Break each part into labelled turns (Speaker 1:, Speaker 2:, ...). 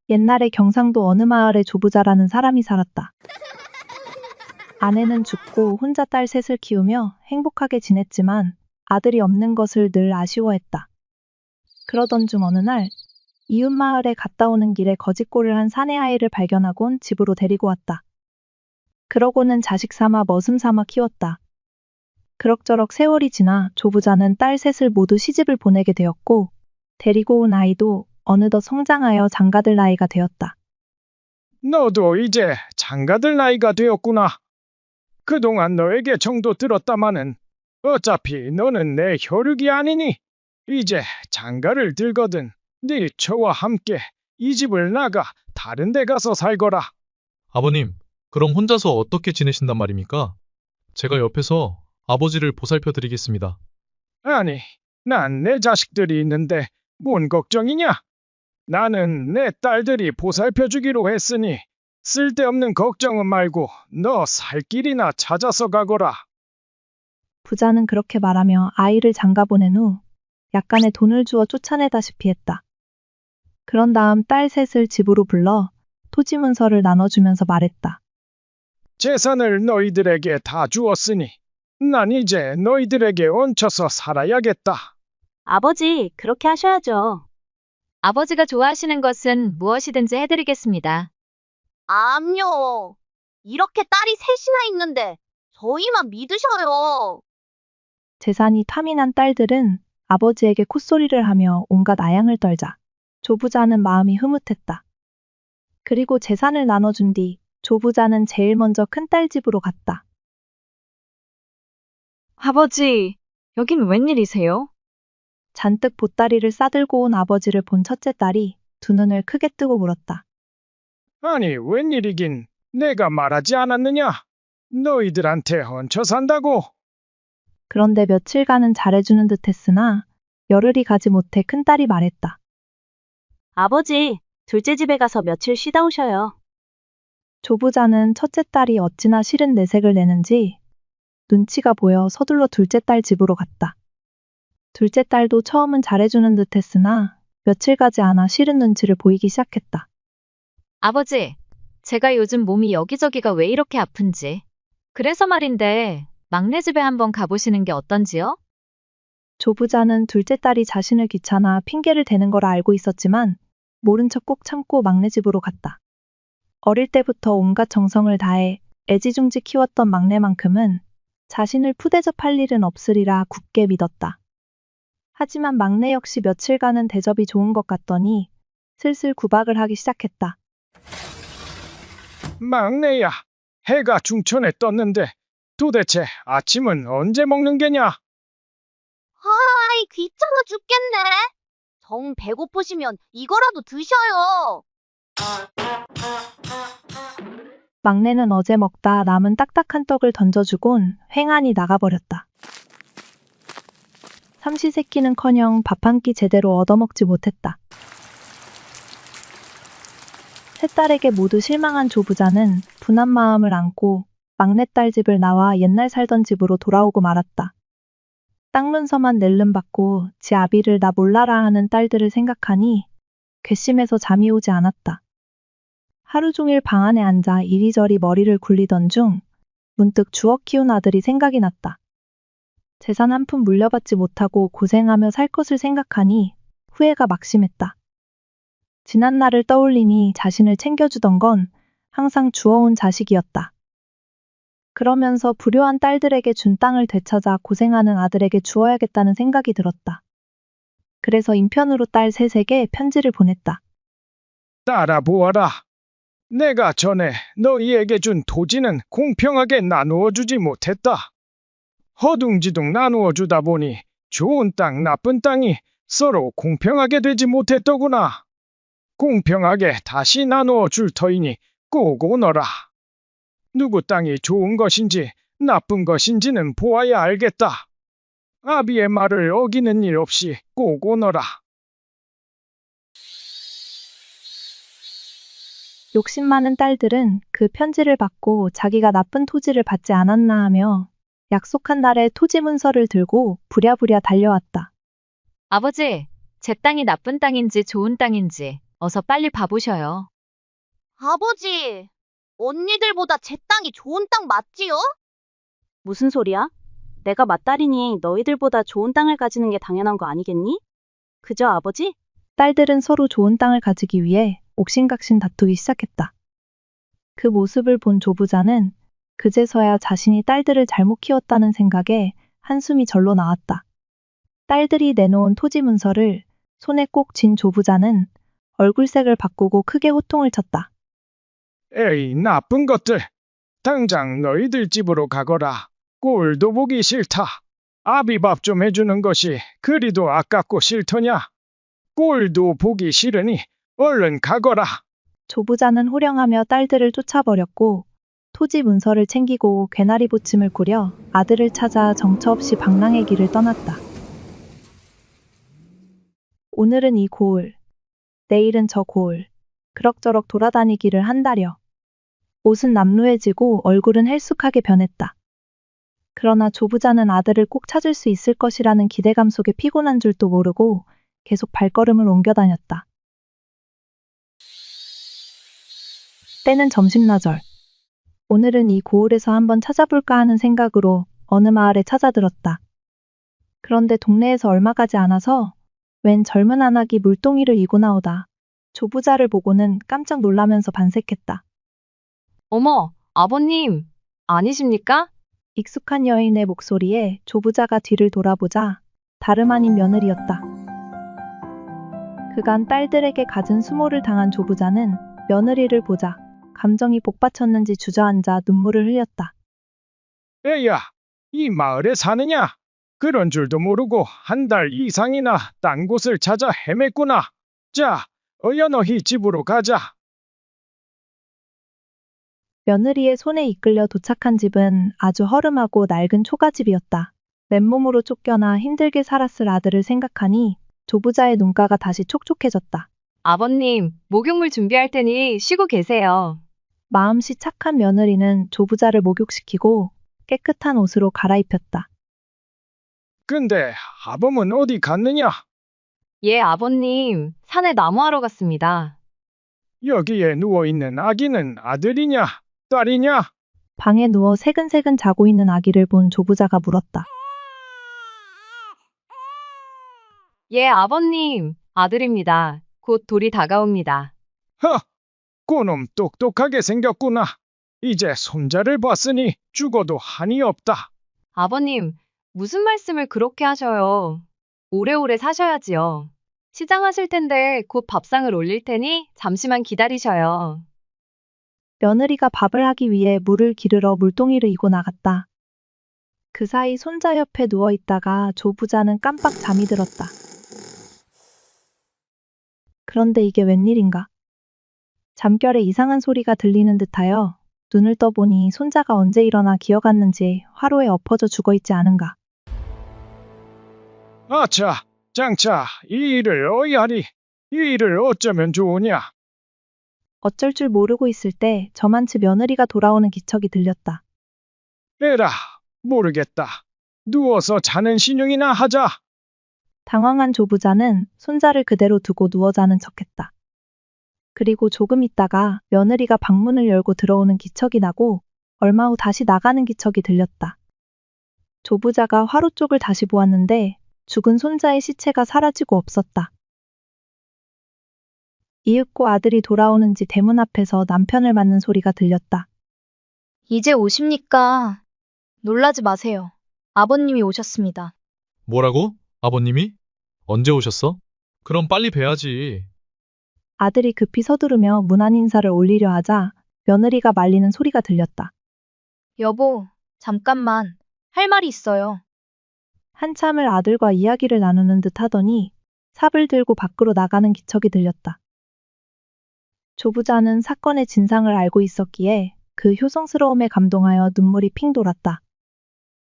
Speaker 1: 옛날에 경상도 어느 마을에 조부자라는 사람이 살았다. 아내는 죽고 혼자 딸 셋을 키우며 행복하게 지냈지만 아들이 없는 것을 늘 아쉬워했다. 그러던 중 어느 날 이웃 마을에 갔다 오는 길에 거짓골을 한 사내 아이를 발견하곤 집으로 데리고 왔다. 그러고는 자식 삼아 머슴 삼아 키웠다. 그럭저럭 세월이 지나 조부자는 딸 셋을 모두 시집을 보내게 되었고 데리고 온 아이도 어느덧 성장하여 장가들 나이가 되었다.
Speaker 2: 너도 이제 장가들 나이가 되었구나. 그동안 너에게 정도 들었다마는 어차피 너는 내 혈육이 아니니 이제 장가를 들거든 네 처와 함께 이 집을 나가 다른 데 가서 살거라.
Speaker 3: 아버님, 그럼 혼자서 어떻게 지내신단 말입니까? 제가 옆에서 아버지를 보살펴 드리겠습니다.
Speaker 2: 아니, 난 내 자식들이 있는데 뭔 걱정이냐? 나는 내 딸들이 보살펴주기로 했으니 쓸데없는 걱정은 말고 너 살 길이나 찾아서 가거라.
Speaker 1: 부자는 그렇게 말하며 아이를 장가 보낸 후 약간의 돈을 주어 쫓아내다시피 했다. 그런 다음 딸 셋을 집으로 불러 토지 문서를 나눠주면서 말했다.
Speaker 2: 재산을 너희들에게 다 주었으니 난 이제 너희들에게 얹혀서 살아야겠다.
Speaker 4: 아버지, 그렇게 하셔야죠. 아버지가 좋아하시는 것은 무엇이든지 해드리겠습니다.
Speaker 5: 암요. 이렇게 딸이 셋이나 있는데 저희만 믿으셔요.
Speaker 1: 재산이 탐이 난 딸들은 아버지에게 콧소리를 하며 온갖 아양을 떨자 조부자는 마음이 흐뭇했다. 그리고 재산을 나눠준 뒤 조부자는 제일 먼저 큰딸 집으로 갔다.
Speaker 4: 아버지, 여긴 웬일이세요?
Speaker 1: 잔뜩 보따리를 싸들고 온 아버지를 본 첫째 딸이 두 눈을 크게 뜨고 물었다.
Speaker 2: 아니, 웬일이긴 내가 말하지 않았느냐? 너희들한테 얹혀 산다고.
Speaker 1: 그런데 며칠간은 잘해주는 듯 했으나 열흘이 가지 못해 큰딸이 말했다.
Speaker 4: 아버지, 둘째 집에 가서 며칠 쉬다 오셔요.
Speaker 1: 조부자는 첫째 딸이 어찌나 싫은 내색을 내는지 눈치가 보여 서둘러 둘째 딸 집으로 갔다. 둘째 딸도 처음은 잘해주는 듯 했으나 며칠 가지 않아 싫은 눈치를 보이기 시작했다.
Speaker 4: 아버지, 제가 요즘 몸이 여기저기가 왜 이렇게 아픈지. 그래서 말인데, 막내 집에 한번 가보시는 게 어떤지요?
Speaker 1: 조부자는 둘째 딸이 자신을 귀찮아 핑계를 대는 걸 알고 있었지만 모른 척 꼭 참고 막내 집으로 갔다. 어릴 때부터 온갖 정성을 다해 애지중지 키웠던 막내만큼은 자신을 푸대접할 일은 없으리라 굳게 믿었다. 하지만 막내 역시 며칠간은 대접이 좋은 것 같더니 슬슬 구박을 하기 시작했다.
Speaker 2: 막내야, 해가 중천에 떴는데 도대체 아침은 언제 먹는 게냐?
Speaker 5: 아이, 귀찮아 죽겠네. 정 배고프시면 이거라도 드셔요.
Speaker 1: 막내는 어제 먹다 남은 딱딱한 떡을 던져주곤 횡하니 나가버렸다. 삼시세끼는커녕 밥 한 끼 제대로 얻어먹지 못했다. 세 딸에게 모두 실망한 조부자는 분한 마음을 안고 막내딸 집을 나와 옛날 살던 집으로 돌아오고 말았다. 땅 문서만 낼름받고 지 아비를 나 몰라라 하는 딸들을 생각하니 괘씸해서 잠이 오지 않았다. 하루 종일 방 안에 앉아 이리저리 머리를 굴리던 중 문득 주워 키운 아들이 생각이 났다. 재산 한 푼 물려받지 못하고 고생하며 살 것을 생각하니 후회가 막심했다. 지난 날을 떠올리니 자신을 챙겨주던 건 항상 주워온 자식이었다. 그러면서 불효한 딸들에게 준 땅을 되찾아 고생하는 아들에게 주어야겠다는 생각이 들었다. 그래서 인편으로 딸 셋에게 편지를 보냈다.
Speaker 2: 따라 보아라. 내가 전에 너희에게 준 토지는 공평하게 나누어 주지 못했다. 허둥지둥 나누어 주다 보니 좋은 땅, 나쁜 땅이 서로 공평하게 되지 못했더구나. 공평하게 다시 나누어 줄 터이니 꼭 오너라. 누구 땅이 좋은 것인지 나쁜 것인지는 보아야 알겠다. 아비의 말을 어기는 일 없이 꼭 오너라.
Speaker 1: 욕심 많은 딸들은 그 편지를 받고 자기가 나쁜 토지를 받지 않았나 하며 약속한 날에 토지 문서를 들고 부랴부랴 달려왔다.
Speaker 4: 아버지, 제 땅이 나쁜 땅인지 좋은 땅인지 어서 빨리 봐보셔요.
Speaker 5: 아버지, 언니들보다 제 땅이 좋은 땅 맞지요?
Speaker 6: 무슨 소리야? 내가 맏딸이니 너희들보다 좋은 땅을 가지는 게 당연한 거 아니겠니? 그저 아버지?
Speaker 1: 딸들은 서로 좋은 땅을 가지기 위해 옥신각신 다투기 시작했다. 그 모습을 본 조부자는 그제서야 자신이 딸들을 잘못 키웠다는 생각에 한숨이 절로 나왔다. 딸들이 내놓은 토지 문서를 손에 꼭 쥔 조부자는 얼굴색을 바꾸고 크게 호통을 쳤다.
Speaker 2: 에이, 나쁜 것들. 당장 너희들 집으로 가거라. 꼴도 보기 싫다. 아비밥 좀 해주는 것이 그리도 아깝고 싫더냐? 꼴도 보기 싫으니 얼른 가거라.
Speaker 1: 조부자는 호령하며 딸들을 쫓아버렸고 토지 문서를 챙기고 괴나리 보침을 꾸려 아들을 찾아 정처 없이 방랑의 길을 떠났다. 오늘은 이 고을, 내일은 저 고을, 그럭저럭 돌아다니기를 한다려. 옷은 남루해지고 얼굴은 헬쑥하게 변했다. 그러나 조부자는 아들을 꼭 찾을 수 있을 것이라는 기대감 속에 피곤한 줄도 모르고 계속 발걸음을 옮겨 다녔다. 때는 점심나절. 오늘은 이 고을에서 한번 찾아볼까 하는 생각으로 어느 마을에 찾아들었다. 그런데 동네에서 얼마 가지 않아서 웬 젊은 아낙이 물동이를 이고 나오다. 조부자를 보고는 깜짝 놀라면서 반색했다.
Speaker 4: 어머, 아버님, 아니십니까?
Speaker 1: 익숙한 여인의 목소리에 조부자가 뒤를 돌아보자 다름 아닌 며느리였다. 그간 딸들에게 갖은 수모를 당한 조부자는 며느리를 보자 감정이 복받쳤는지 주저앉아 눈물을 흘렸다.
Speaker 2: 애야, 이 마을에 사느냐? 그런 줄도 모르고 한 달 이상이나 딴 곳을 찾아 헤맸구나. 자, 어여 너희 집으로 가자.
Speaker 1: 며느리의 손에 이끌려 도착한 집은 아주 허름하고 낡은 초가집이었다. 맨몸으로 쫓겨나 힘들게 살았을 아들을 생각하니 조부자의 눈가가 다시 촉촉해졌다.
Speaker 4: 아버님, 목욕물 준비할 테니 쉬고 계세요.
Speaker 1: 마음씨 착한 며느리는 조부자를 목욕시키고 깨끗한 옷으로 갈아입혔다.
Speaker 2: 근데 아범은 어디 갔느냐?
Speaker 4: 예, 아버님, 산에 나무하러 갔습니다.
Speaker 2: 여기에 누워있는 아기는 아들이냐? 딸이냐?
Speaker 1: 방에 누워 새근새근 자고 있는 아기를 본 조부자가 물었다.
Speaker 4: 예, 아버님, 아들입니다. 곧 돌이 다가옵니다.
Speaker 2: 허! 그놈 똑똑하게 생겼구나. 이제 손자를 봤으니 죽어도 한이 없다.
Speaker 4: 아버님, 무슨 말씀을 그렇게 하셔요? 오래오래 사셔야지요. 시장하실 텐데 곧 밥상을 올릴 테니 잠시만 기다리셔요.
Speaker 1: 며느리가 밥을 하기 위해 물을 기르러 물동이를 이고 나갔다. 그 사이 손자 옆에 누워 있다가 조부자는 깜빡 잠이 들었다. 그런데 이게 웬일인가? 잠결에 이상한 소리가 들리는 듯하여 눈을 떠보니 손자가 언제 일어나 기어갔는지 화로에 엎어져 죽어있지 않은가.
Speaker 2: 아차, 장차, 이 일을 어이하리. 이 일을 어쩌면 좋으냐?
Speaker 1: 어쩔 줄 모르고 있을 때 저만치 며느리가 돌아오는 기척이 들렸다.
Speaker 2: 에라, 모르겠다. 누워서 자는 신용이나 하자.
Speaker 1: 당황한 조부자는 손자를 그대로 두고 누워 자는 척했다. 그리고 조금 있다가 며느리가 방문을 열고 들어오는 기척이 나고 얼마 후 다시 나가는 기척이 들렸다. 조부자가 화로 쪽을 다시 보았는데 죽은 손자의 시체가 사라지고 없었다. 이윽고 아들이 돌아오는지 대문 앞에서 남편을 맞는 소리가 들렸다.
Speaker 5: 이제 오십니까? 놀라지 마세요. 아버님이 오셨습니다.
Speaker 3: 뭐라고? 아버님이? 언제 오셨어? 그럼 빨리 뵈야지.
Speaker 1: 아들이 급히 서두르며 문안 인사를 올리려 하자 며느리가 말리는 소리가 들렸다.
Speaker 5: 여보, 잠깐만. 할 말이 있어요.
Speaker 1: 한참을 아들과 이야기를 나누는 듯 하더니 삽을 들고 밖으로 나가는 기척이 들렸다. 조부자는 사건의 진상을 알고 있었기에 그 효성스러움에 감동하여 눈물이 핑 돌았다.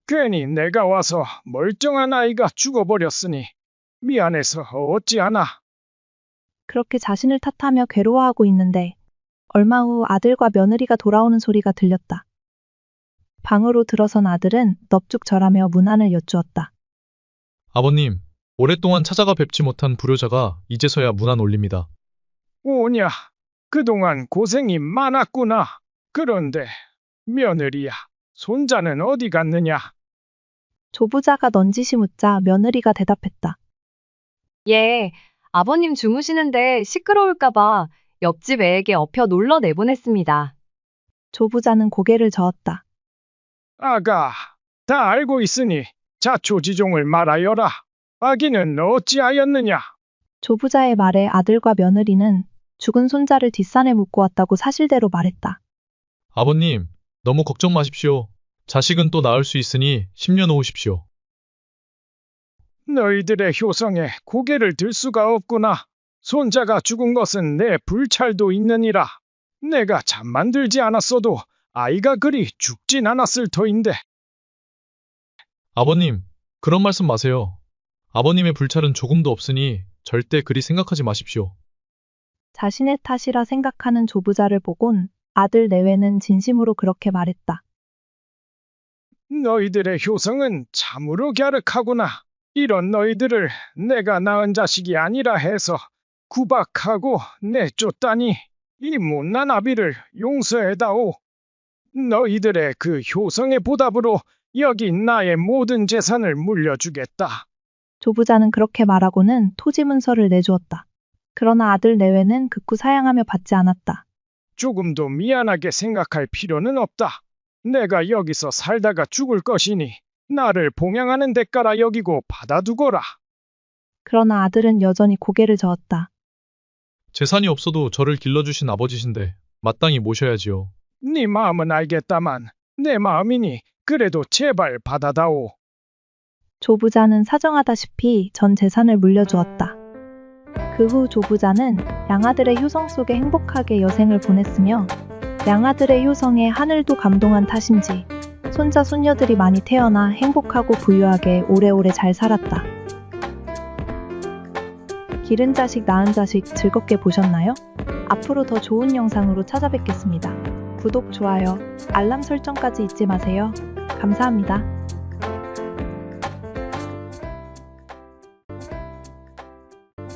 Speaker 2: 괜히 내가 와서 멀쩡한 아이가 죽어버렸으니 미안해서 어찌하나.
Speaker 1: 그렇게 자신을 탓하며 괴로워하고 있는데 얼마 후 아들과 며느리가 돌아오는 소리가 들렸다. 방으로 들어선 아들은 넙죽절하며 문안을 여쭈었다.
Speaker 3: 아버님, 오랫동안 찾아가 뵙지 못한 불효자가 이제서야 문안 올립니다.
Speaker 2: 오냐, 그동안 고생이 많았구나. 그런데 며느리야, 손자는 어디 갔느냐?
Speaker 1: 조부자가 넌지시 묻자 며느리가 대답했다.
Speaker 4: 예, 아버님 주무시는데 시끄러울까봐 옆집 애에게 업혀 놀러 내보냈습니다.
Speaker 1: 조부자는 고개를 저었다.
Speaker 2: 아가, 다 알고 있으니 자초지종을 말하여라. 아기는 어찌하였느냐?
Speaker 1: 조부자의 말에 아들과 며느리는 죽은 손자를 뒷산에 묻고 왔다고 사실대로 말했다.
Speaker 3: 아버님, 너무 걱정 마십시오. 자식은 또 낳을 수 있으니 10년 놓으십시오.
Speaker 2: 너희들의 효성에 고개를 들 수가 없구나. 손자가 죽은 것은 내 불찰도 있느니라. 내가 잠만 들지 않았어도 아이가 그리 죽진 않았을 터인데.
Speaker 3: 아버님, 그런 말씀 마세요. 아버님의 불찰은 조금도 없으니 절대 그리 생각하지 마십시오.
Speaker 1: 자신의 탓이라 생각하는 조부자를 보곤 아들 내외는 진심으로 그렇게 말했다.
Speaker 2: 너희들의 효성은 참으로 갸륵하구나. 이런 너희들을 내가 낳은 자식이 아니라 해서 구박하고 내쫓다니 이 못난 아비를 용서해다오. 너희들의 그 효성의 보답으로 여기 나의 모든 재산을 물려주겠다.
Speaker 1: 조부자는 그렇게 말하고는 토지 문서를 내주었다. 그러나 아들 내외는 극구 사양하며 받지 않았다.
Speaker 2: 조금도 미안하게 생각할 필요는 없다. 내가 여기서 살다가 죽을 것이니 나를 봉양하는 대가라 여기고 받아두거라.
Speaker 1: 그러나 아들은 여전히 고개를 저었다.
Speaker 3: 재산이 없어도 저를 길러주신 아버지신데 마땅히 모셔야지요.
Speaker 2: 네 마음은 알겠다만 내 마음이니 그래도 제발 받아다오.
Speaker 1: 조부자는 사정하다시피 전 재산을 물려주었다. 그 후 조부자는 양아들의 효성 속에 행복하게 여생을 보냈으며 양아들의 효성에 하늘도 감동한 탓인지 손자 손녀들이 많이 태어나 행복하고 부유하게 오래오래 잘 살았다. 기른 자식 낳은 자식 즐겁게 보셨나요? 앞으로 더 좋은 영상으로 찾아뵙겠습니다. 구독, 좋아요, 알람 설정까지 잊지 마세요. 감사합니다.